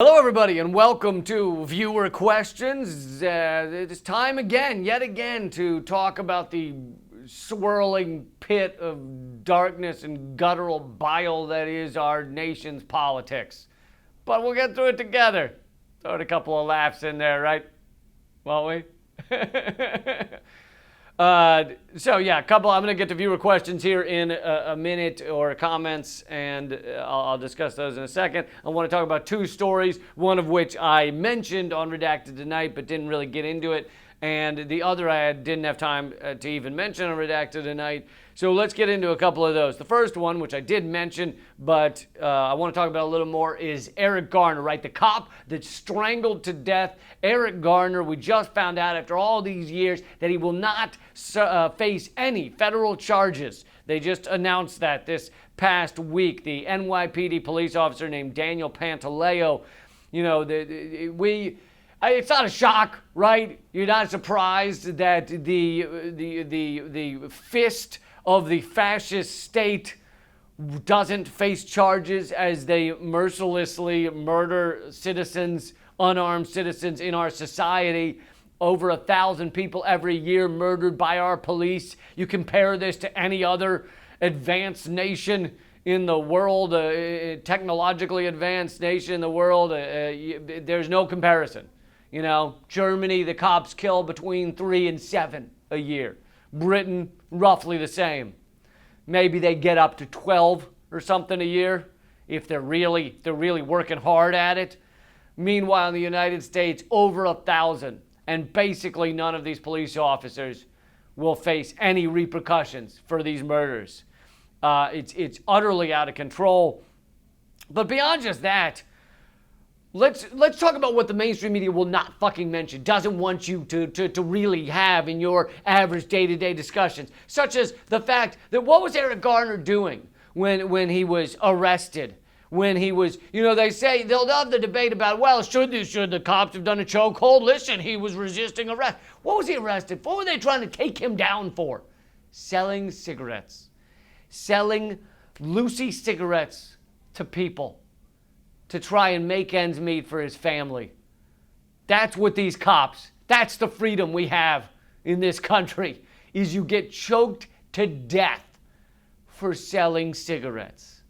Hello, everybody, and welcome to Viewer Questions. It's time yet again, to talk about the swirling pit of darkness and guttural bile that is our nation's politics. But we'll get through it together. Throw a couple of laughs in there, right? Won't we? I'm going to get to viewer questions here in a minute, or comments, and I'll discuss those in a second. I want to talk about two stories, one of which I mentioned on Redacted tonight, but didn't really get into it, and the other I didn't have time to even mention on Redacted tonight. So let's get into a couple of those. The first one, which I did mention, but I want to talk about a little more, is Eric Garner, right? The cop that strangled to death Eric Garner. We just found out after all these years that he will not face any federal charges. They just announced that this past week. The NYPD police officer named Daniel Pantaleo, it's not a shock, right? You're not surprised that the fist of the fascist state doesn't face charges as they mercilessly murder citizens, unarmed citizens in our society. Over 1,000 people every year murdered by our police. You compare this to any other advanced nation in the world, technologically advanced nation in the world, there's no comparison. Germany, the cops kill between 3 and 7 a year. Britain, roughly the same. Maybe they get up to 12 or something a year if they're really working hard at it. Meanwhile, in the United States, over 1,000, and basically none of these police officers will face any repercussions for these murders. It's utterly out of control. But beyond just that, Let's talk about what the mainstream media will not fucking mention, doesn't want you to really have in your average day-to-day discussions, such as the fact that what was Eric Garner doing when he was arrested? When he was, they say, they'll have the debate about, well, should the cops have done a chokehold? Listen, he was resisting arrest. What was he arrested for? What were they trying to take him down for? Selling cigarettes. Selling Lucy cigarettes to people to try and make ends meet for his family. That's what these cops, that's the freedom we have in this country, is you get choked to death for selling cigarettes.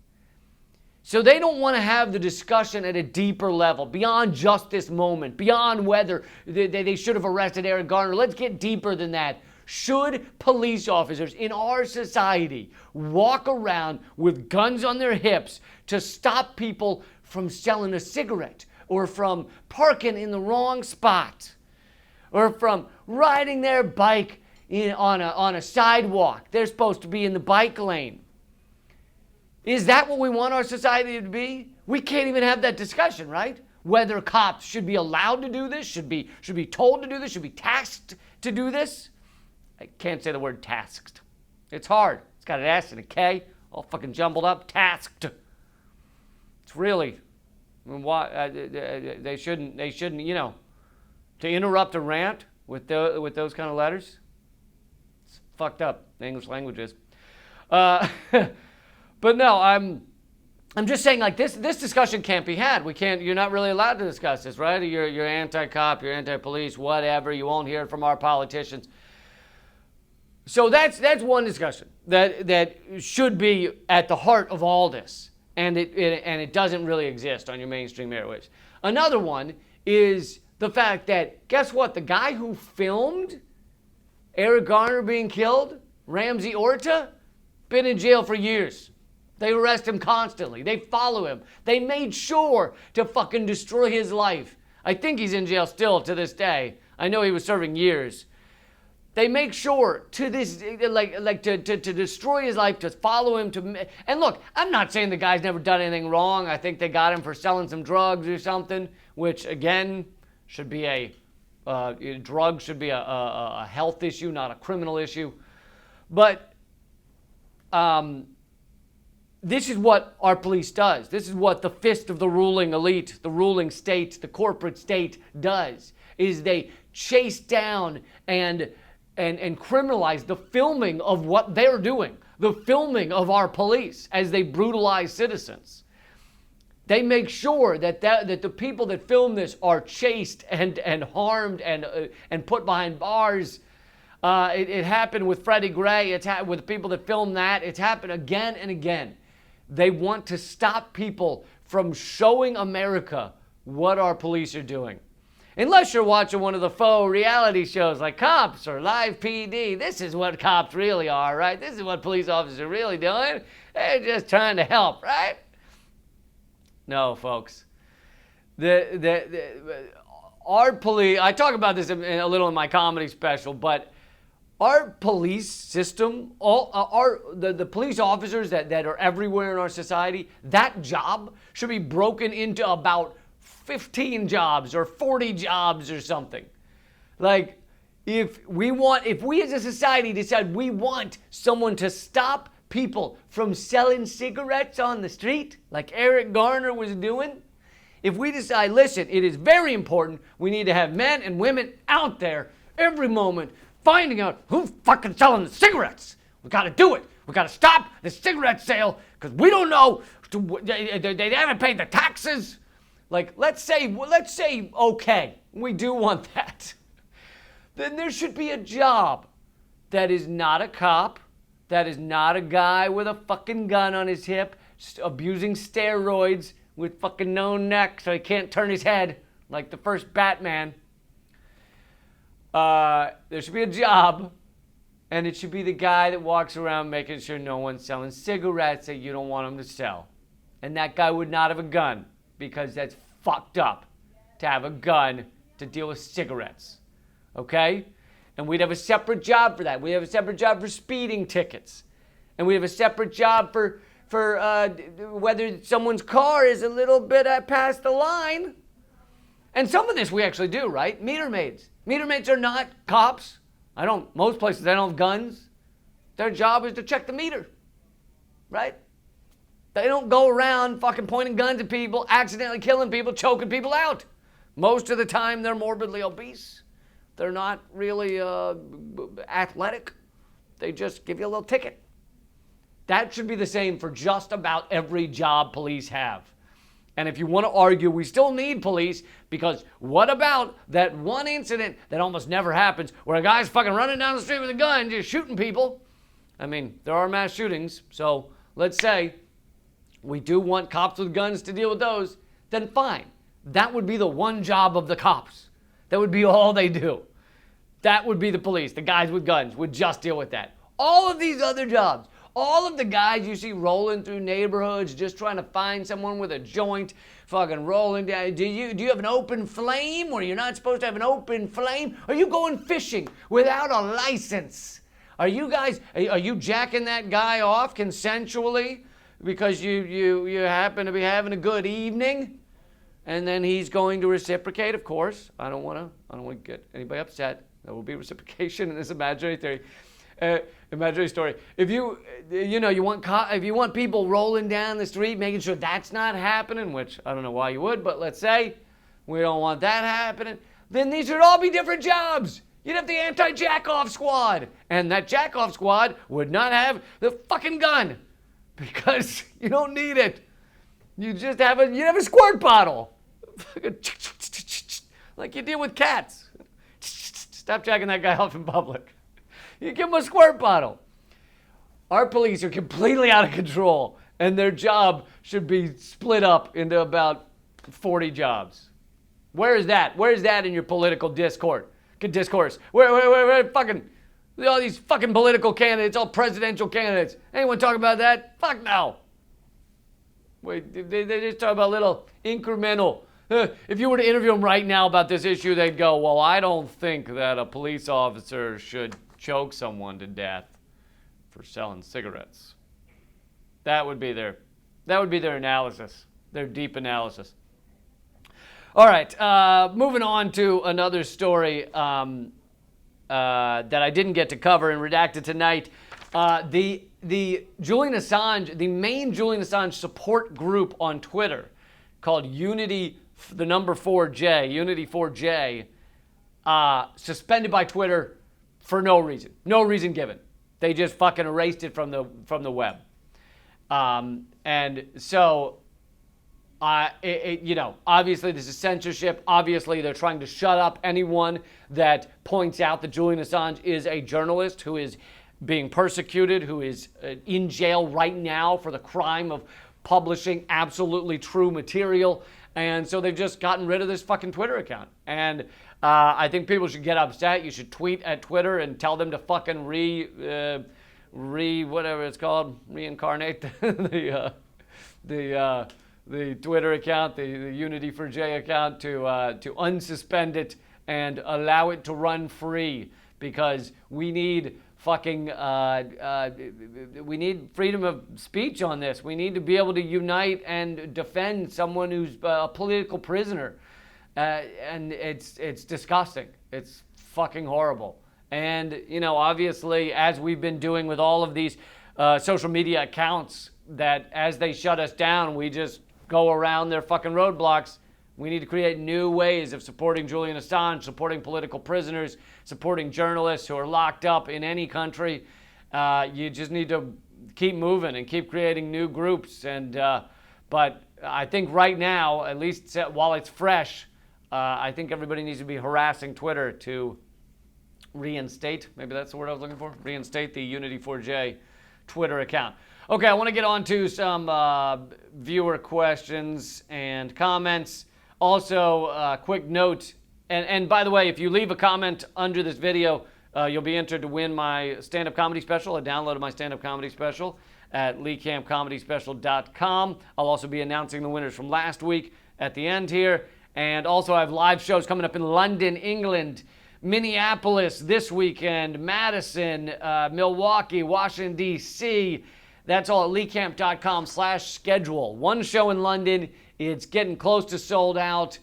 So they don't want to have the discussion at a deeper level, beyond just this moment, beyond whether they should have arrested Eric Garner. Let's get deeper than that. Should police officers in our society walk around with guns on their hips to stop people from selling a cigarette, or from parking in the wrong spot, or from riding their bike on a sidewalk? They're supposed to be in the bike lane. Is that what we want our society to be? We can't even have that discussion, right? Whether cops should be allowed to do this, should be told to do this, should be tasked to do this. I can't say the word tasked. It's hard. It's got an S and a K, all fucking jumbled up. Tasked. It's really, why they shouldn't, to interrupt a rant with those kind of letters. It's fucked up. The English language is. But no, I'm just saying, like, this discussion can't be had. You're not really allowed to discuss this, right? You're anti-cop, you're anti-police, whatever. You won't hear it from our politicians. So that's one discussion that should be at the heart of all this. And it doesn't really exist on your mainstream airwaves. Another one is the fact that, guess what? The guy who filmed Eric Garner being killed, Ramsey Orta, been in jail for years. They arrest him constantly. They follow him. They made sure to fucking destroy his life. I think he's in jail still to this day. I know he was serving years. They make sure to this, to destroy his life, to follow him, and look, I'm not saying the guy's never done anything wrong. I think they got him for selling some drugs or something, which again should be drugs should be a health issue, not a criminal issue. But this is what our police does. This is what the fist of the ruling elite, the ruling state, the corporate state does, is they chase down and criminalize the filming of what they're doing, the filming of our police as they brutalize citizens. They make sure that the people that film this are chased and harmed and put behind bars. It happened with Freddie Gray. It's happened with the people that filmed that. It's happened again and again. They want to stop people from showing America what our police are doing. Unless you're watching one of the faux reality shows like Cops or Live PD. This is what cops really are, right? This is what police officers are really doing. They're just trying to help, right? No, folks. Our police, I talk about this a little in my comedy special, but our police system, the police officers that are everywhere in our society, that job should be broken into about 15 jobs or 40 jobs or something. Like, if we as a society decide we want someone to stop people from selling cigarettes on the street, like Eric Garner was doing, if we decide, listen, it is very important, we need to have men and women out there every moment finding out who's fucking selling the cigarettes. We got to do it. We got to stop the cigarette sale because we don't know. They haven't paid the taxes. Like, let's say, okay, we do want that. Then there should be a job that is not a cop, that is not a guy with a fucking gun on his hip, abusing steroids with fucking no neck so he can't turn his head like the first Batman. There should be a job, and it should be the guy that walks around making sure no one's selling cigarettes that you don't want them to sell. And that guy would not have a gun, because that's fucked up to have a gun to deal with cigarettes. Okay? And we'd have a separate job for that. We have a separate job for speeding tickets. And we have a separate job for whether someone's car is a little bit past the line. And some of this we actually do, right? Meter maids. Meter maids are not cops. Most places they don't have guns. Their job is to check the meter, right? They don't go around fucking pointing guns at people, accidentally killing people, choking people out. Most of the time they're morbidly obese. They're not really athletic. They just give you a little ticket. That should be the same for just about every job police have. And if you want to argue we still need police, because what about that one incident that almost never happens where a guy's fucking running down the street with a gun just shooting people? I mean, there are mass shootings, so let's say we do want cops with guns to deal with those, then fine. That would be the one job of the cops. That would be all they do. That would be the police. The guys with guns would just deal with that. All of these other jobs, all of the guys you see rolling through neighborhoods just trying to find someone with a joint, fucking rolling down. Do you have an open flame where you're not supposed to have an open flame? Are you going fishing without a license? Are you jacking that guy off consensually because you happen to be having a good evening? And then he's going to reciprocate, of course. I don't want to get anybody upset. There will be reciprocation in this imaginary story. If you want people rolling down the street, making sure that's not happening, which I don't know why you would, but let's say we don't want that happening, then these should all be different jobs. You'd have the anti-jack-off squad, and that jack-off squad would not have the fucking gun because you don't need it. You just have a squirt bottle, like you deal with cats. Stop jacking that guy off in public. You give him a squirt bottle. Our police are completely out of control, and their job should be split up into about 40 jobs. Where is that? Where is that in your political discourse? Where fucking all these fucking political candidates, all presidential candidates? Anyone talk about that? Fuck no. Wait, they just talk about little incremental. If you were to interview them right now about this issue, they'd go, well, I don't think that a police officer should choke someone to death for selling cigarettes. That would be their analysis, their deep analysis. All right, moving on to another story that I didn't get to cover in Redacted tonight. The Julian Assange, the main Julian Assange support group on Twitter called Unity, the number 4J, Unity 4J, suspended by Twitter for no reason given. They just fucking erased it from the web. And so Obviously this is censorship. Obviously they're trying to shut up anyone that points out that Julian Assange is a journalist who is being persecuted, who is in jail right now for the crime of publishing absolutely true material. And so they've just gotten rid of this fucking Twitter account. And I think people should get upset. You should tweet at Twitter and tell them to fucking whatever it's called, reincarnate the Twitter account, the Unity4J account, to unsuspend it and allow it to run free, because we need we need freedom of speech on this. We need to be able to unite and defend someone who's a political prisoner, and it's disgusting. It's fucking horrible. And obviously, as we've been doing with all of these social media accounts, that as they shut us down, we just go around their fucking roadblocks. We need to create new ways of supporting Julian Assange, supporting political prisoners, supporting journalists who are locked up in any country. You just need to keep moving and keep creating new groups. But I think right now, at least while it's fresh, I think everybody needs to be harassing Twitter to reinstate, maybe that's the word I was looking for, reinstate the Unity4J Twitter account. Okay, I want to get on to some viewer questions and comments. Also, quick note, and by the way, if you leave a comment under this video, you'll be entered to win my stand-up comedy special. I downloaded my stand-up comedy special at leecampcomedyspecial.com. I'll also be announcing the winners from last week at the end here. And also I have live shows coming up in London, England, Minneapolis this weekend, Madison, Milwaukee, Washington, D.C. That's all at leecamp.com/schedule. One show in London. It's getting close to sold out,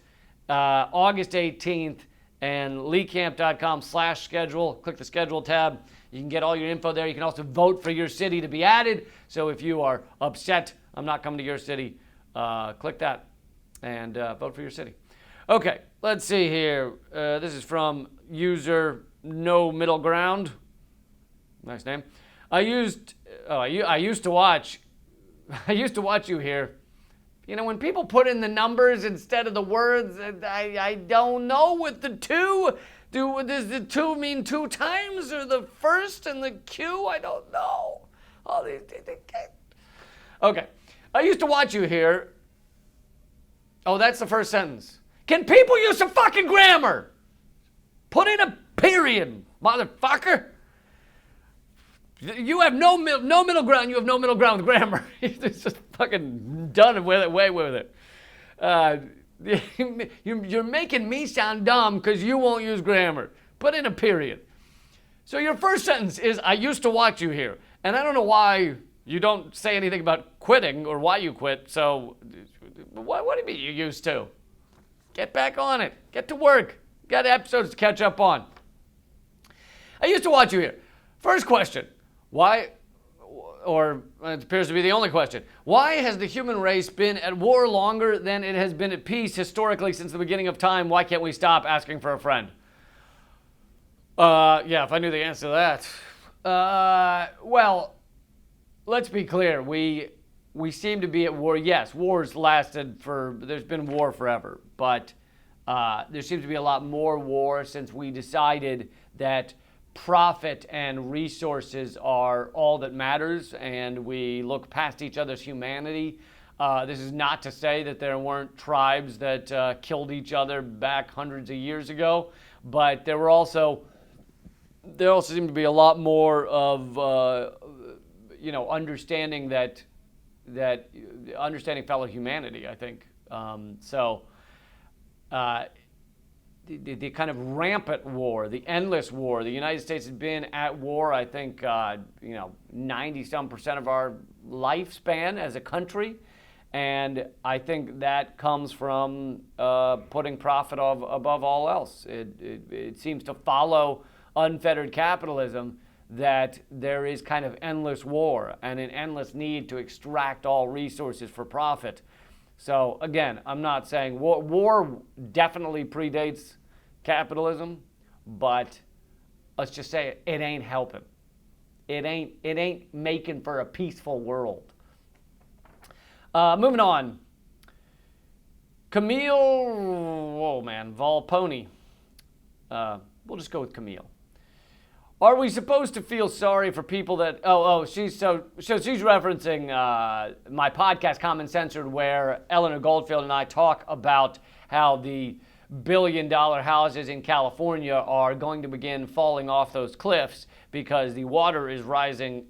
August 18th, and leecamp.com/schedule. Click the schedule tab. You can get all your info there. You can also vote for your city to be added. So if you are upset I'm not coming to your city, click that and vote for your city. Okay, let's see here. This is from user No Middle Ground. Nice name. I used to watch you here. When people put in the numbers instead of the words, I don't know what the two do. Does the two mean two times, or the first and the Q? I don't know. All these. Okay. I used to watch you here. Oh, that's the first sentence. Can people use some fucking grammar? Put in a period, motherfucker. You have no middle ground. You have no middle ground with grammar. It's just fucking done with it. Way with it. You're making me sound dumb because you won't use grammar. Put in a period. So your first sentence is, I used to watch you here. And I don't know why you don't say anything about quitting or why you quit. So what do you mean you used to? Get back on it. Get to work. Got episodes to catch up on. I used to watch you here. First question. Why, or it appears to be the only question, why has the human race been at war longer than it has been at peace historically since the beginning of time? Why can't we stop asking for a friend? Yeah, if I knew the answer to that. Well, let's be clear. We seem to be at war. Yes, wars there's been war forever, but there seems to be a lot more war since we decided that profit and resources are all that matters, and we look past each other's humanity. This is not to say that there weren't tribes that killed each other back hundreds of years ago, but there also seemed to be a lot more of understanding understanding fellow humanity, I think. The kind of rampant war, the endless war. The United States has been at war, I think, 90-some% of our lifespan as a country. And I think that comes from putting profit above all else. It seems to follow unfettered capitalism that there is kind of endless war and an endless need to extract all resources for profit. So again, I'm not saying war definitely predates capitalism, but let's just say it ain't helping. It ain't making for a peaceful world. Moving on. Camille, whoa man, Volponi. We'll just go with Camille. Are we supposed to feel sorry for people that? She's referencing my podcast, Common Censored, where Eleanor Goldfield and I talk about how the billion-dollar houses in California are going to begin falling off those cliffs because the water is rising,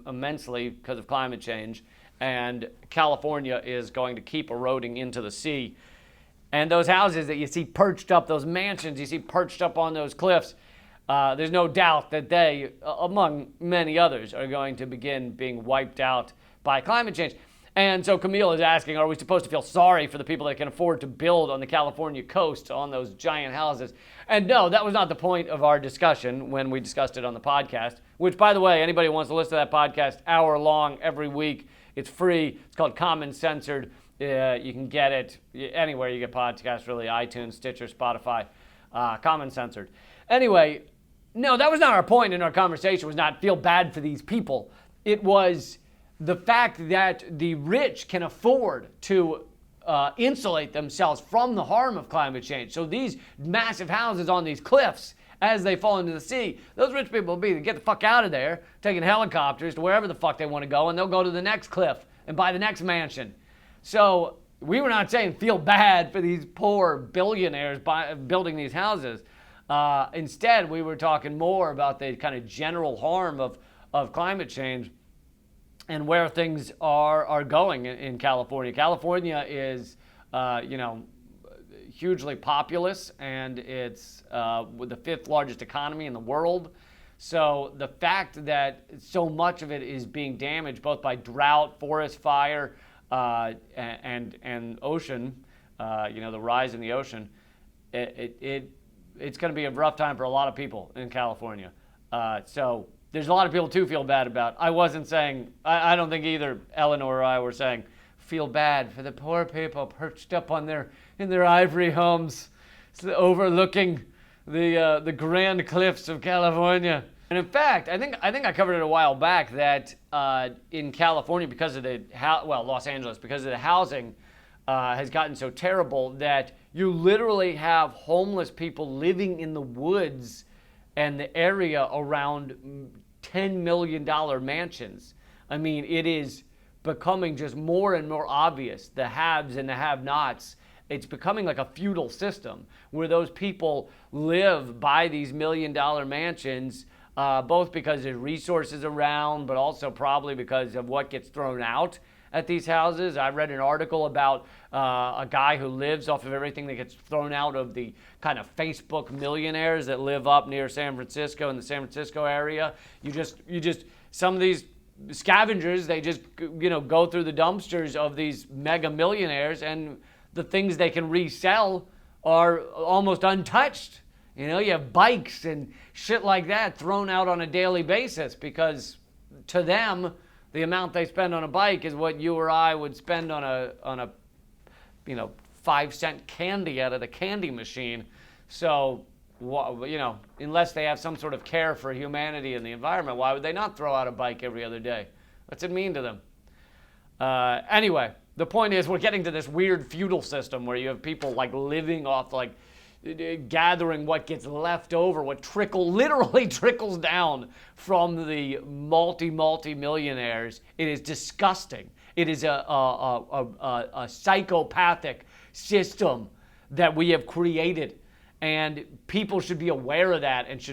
immensely because of climate change, and California is going to keep eroding into the sea. And those houses that you see perched up, those mansions you see perched up on those cliffs, there's no doubt that they, among many others, are going to begin being wiped out by climate change. And so Camille is asking, are we supposed to feel sorry for the people that can afford to build on the California coast on those giant houses? And no, that was not the point of our discussion when we discussed it on the podcast, which, by the way, anybody who wants to listen to that podcast, hour long every week, it's free. It's called Common Censored. You can get it anywhere you get podcasts, really, iTunes, Stitcher, Spotify, Common Censored. Anyway, no, that was not our point in our conversation, was not feel bad for these people. It was the fact that the rich can afford to insulate themselves from the harm of climate change. So these massive houses on these cliffs, as they fall into the sea, those rich people will be to get the fuck out of there, taking helicopters to wherever the fuck they want to go, and they'll go to the next cliff and buy the next mansion. So we were not saying feel bad for these poor billionaires building these houses. Instead, we were talking more about the kind of general harm of climate change and where things are going in California. California is, hugely populous, and it's the fifth largest economy in the world. So the fact that so much of it is being damaged both by drought, forest fire, and ocean, the rise in the ocean, it's going to be a rough time for a lot of people in California. So there's a lot of people to feel bad about. I wasn't saying, I don't think either Eleanor or I were saying, feel bad for the poor people perched up in their ivory homes overlooking the grand cliffs of California. And in fact, I think I covered it a while back that in California, because of Los Angeles, because of the housing has gotten so terrible that you literally have homeless people living in the woods and the area around $10 million mansions. I mean, it is becoming just more and more obvious, the haves and the have-nots. It's becoming like a feudal system where those people live by these $1 million mansions, both because there's resources around, but also probably because of what gets thrown out at these houses. I read an article about a guy who lives off of everything that gets thrown out of the kind of Facebook millionaires that live up near San Francisco, in the San Francisco area. Some of these scavengers, they just, go through the dumpsters of these mega millionaires, and the things they can resell are almost untouched. You have bikes and shit like that thrown out on a daily basis because to them, the amount they spend on a bike is what you or I would spend on a 5-cent candy out of the candy machine. So, unless they have some sort of care for humanity and the environment, why would they not throw out a bike every other day? What's it mean to them? Anyway, the point is we're getting to this weird feudal system where you have people living off gathering what gets left over, what literally trickles down from the multi-millionaires. It is disgusting. It is a psychopathic system that we have created, and people should be aware of that and it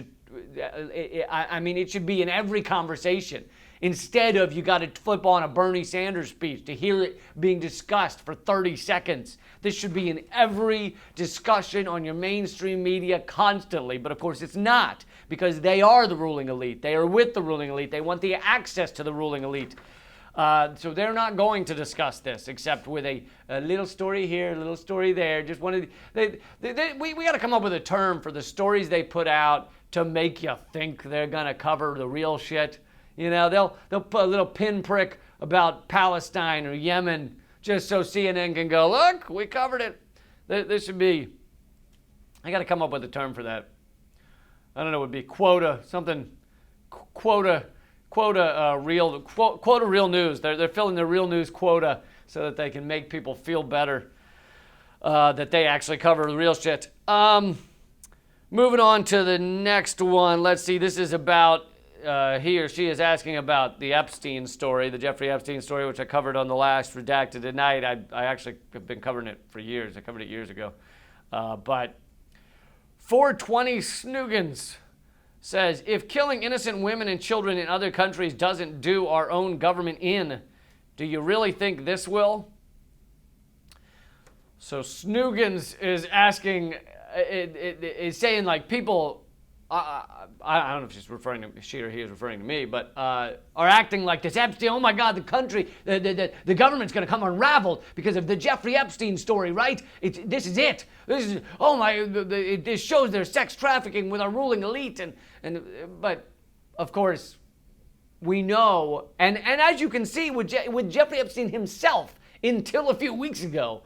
should be in every conversation. Instead of you got to flip on a Bernie Sanders speech to hear it being discussed for 30 seconds. This should be in every discussion on your mainstream media constantly. But of course it's not, because they are the ruling elite. They are with the ruling elite. They want the access to the ruling elite. So they're not going to discuss this except with a little story here, a little story there. Just we got to come up with a term for the stories they put out to make you think they're going to cover the real shit. They'll put a little pinprick about Palestine or Yemen just so CNN can go, look, we covered it. This should be, I got to come up with a term for that. I don't know, it would be quota real news. They're filling their real news quota so that they can make people feel better. that they actually cover the real shit. Moving on to the next one. Let's see. This is about he or she is asking about the Epstein story, the Jeffrey Epstein story, which I covered on the last Redacted Tonight. I actually have been covering it for years. I covered it years ago. But 420 Snoogans says, if killing innocent women and children in other countries doesn't do our own government in, do you really think this will? So Snoogans is asking, is saying like people, I don't know if she's referring to, she or he is referring to me, but are acting like this Epstein, oh my God, the country, the government's going to come unraveled because of the Jeffrey Epstein story, right? This is it. This is, oh my, it shows their sex trafficking with our ruling elite. But of course, we know, and as you can see with Jeffrey Epstein himself, until a few weeks ago,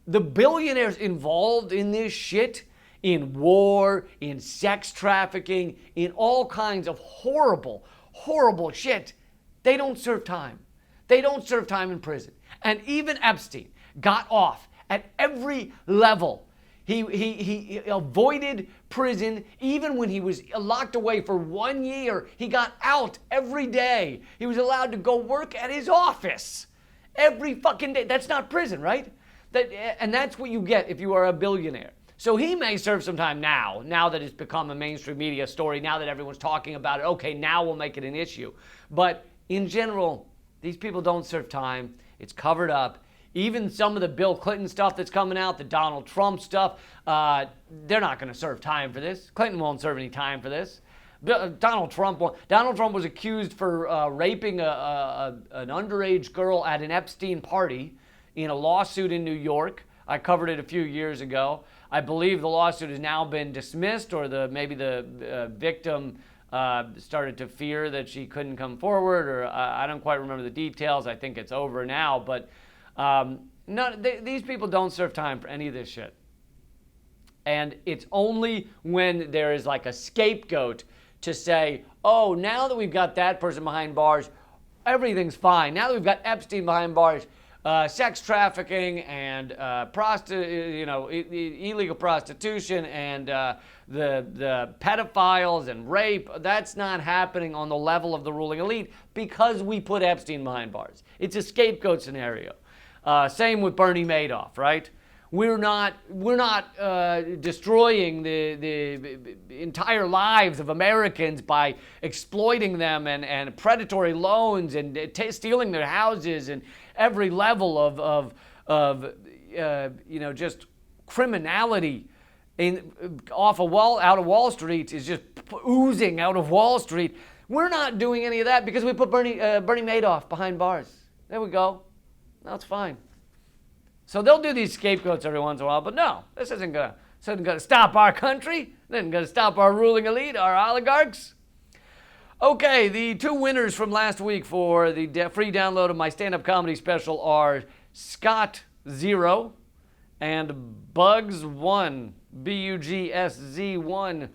the billionaires involved in this shit, in war, in sex trafficking, in all kinds of horrible, horrible shit, they don't serve time. They don't serve time in prison. And even Epstein got off at every level. He avoided prison even when he was locked away for 1 year. He got out every day. He was allowed to go work at his office every fucking day. That's not prison, right? And that's what you get if you are a billionaire. So he may serve some time now that it's become a mainstream media story, now that everyone's talking about it. Okay, now we'll make it an issue. But in general, these people don't serve time. It's covered up. Even some of the Bill Clinton stuff that's coming out, the Donald Trump stuff, they're not going to serve time for this. Clinton won't serve any time for this. Donald Trump was accused for raping an underage girl at an Epstein party in a lawsuit in New York. I covered it a few years ago. I believe the lawsuit has now been dismissed, or maybe the victim started to fear that she couldn't come forward, or I don't quite remember the details. I think it's over now, but these people don't serve time for any of this shit. And it's only when there is like a scapegoat to say, oh, now that we've got that person behind bars, everything's fine. Now that we've got Epstein behind bars, sex trafficking and illegal prostitution and the pedophiles and rape, that's not happening on the level of the ruling elite because we put Epstein behind bars. It's a scapegoat scenario. Same with Bernie Madoff, right? We're not destroying the entire lives of Americans by exploiting them and predatory loans and stealing their houses and every level of just criminality out of Wall Street is just oozing out of Wall Street. We're not doing any of that because we put Bernie Madoff behind bars. There we go. Now it's fine. So they'll do these scapegoats every once in a while, but no, this isn't gonna stop our country. This isn't gonna stop our ruling elite, our oligarchs. Okay, the two winners from last week for the free download of my stand-up comedy special are Scott Zero and Bugs1, BUGSZ1.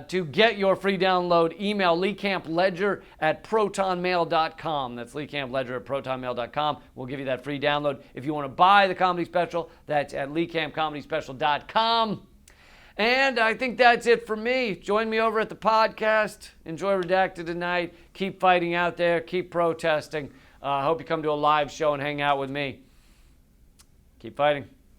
To get your free download, email leecampledger@protonmail.com. That's leecampledger@protonmail.com. We'll give you that free download. If you want to buy the comedy special, that's at leecampcomedyspecial.com. And I think that's it for me. Join me over at the podcast. Enjoy Redacted tonight. Keep fighting out there. Keep protesting. I hope you come to a live show and hang out with me. Keep fighting.